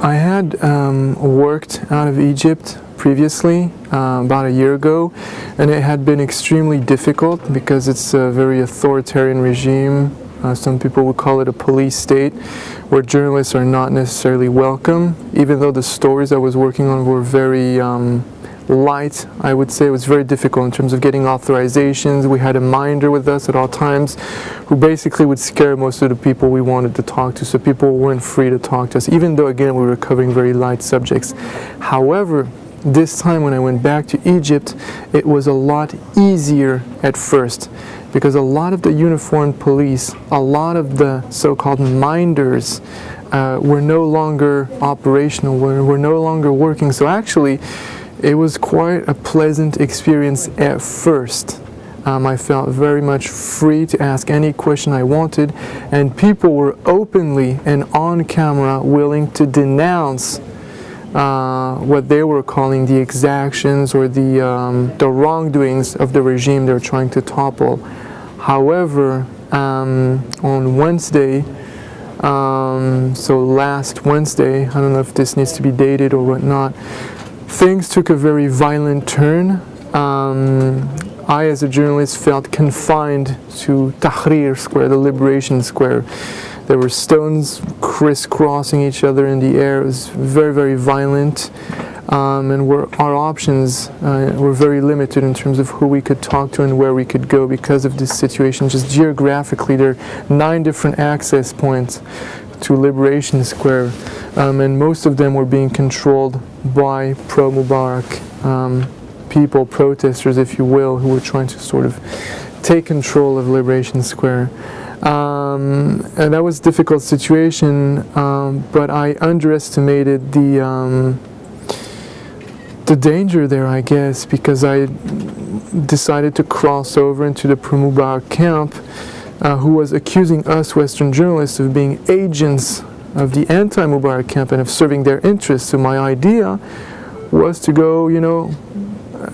I had worked out of Egypt previously, about a year ago, and it had been extremely difficult because it's a very authoritarian regime. Some people would call it a police state, where journalists are not necessarily welcome, even though the stories I was working on were very light. I would say it was very difficult in terms of getting authorizations. We had a minder with us at all times who basically would scare most of the people we wanted to talk to, so people weren't free to talk to us, even though again we were covering very light subjects. However, this time when I went back to Egypt, it was a lot easier at first, because a lot of the uniformed police, a lot of the so-called minders were no longer operational, were no longer working. So actually, it was quite a pleasant experience at first. I felt very much free to ask any question I wanted, and people were openly and on camera willing to denounce what they were calling the exactions or the wrongdoings of the regime they were trying to topple. However, on Wednesday, so last Wednesday, I don't know if this needs to be dated or whatnot, things took a very violent turn. I, as a journalist, felt confined to Tahrir Square, the Liberation Square. There were stones crisscrossing each other in the air. It was very, very violent, and our options were very limited in terms of who we could talk to and where we could go because of this situation. Just geographically, there are 9 different access points to Liberation Square, and most of them were being controlled by pro-Mubarak people, protesters, if you will, who were trying to sort of take control of Liberation Square. And that was a difficult situation, but I underestimated the danger there, I guess, because I decided to cross over into the pro-Mubarak camp, who was accusing us Western journalists of being agents of the anti-Mubarak camp and of serving their interests. So my idea was to go,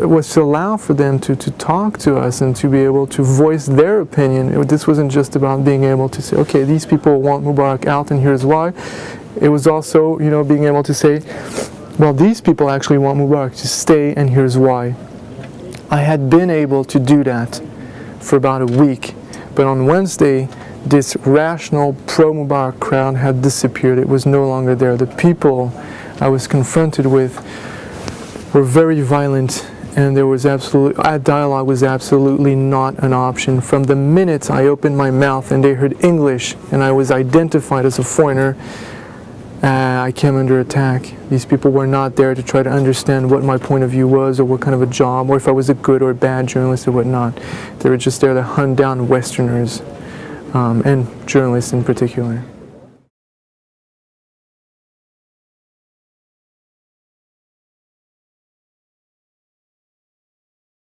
was to allow for them to talk to us and to be able to voice their opinion. This wasn't just about being able to say, okay, these people want Mubarak out and here's why. It was also, being able to say, well, these people actually want Mubarak to stay and here's why. I had been able to do that for about a week, but on Wednesday, this rational pro-Mubarak crowd had disappeared. It was no longer there. The people I was confronted with were very violent, and there was dialogue was absolutely not an option. From the minute I opened my mouth and they heard English and I was identified as a foreigner, I came under attack. These people were not there to try to understand what my point of view was or what kind of a job or if I was a good or bad journalist or whatnot. They were just there to hunt down Westerners and journalists in particular.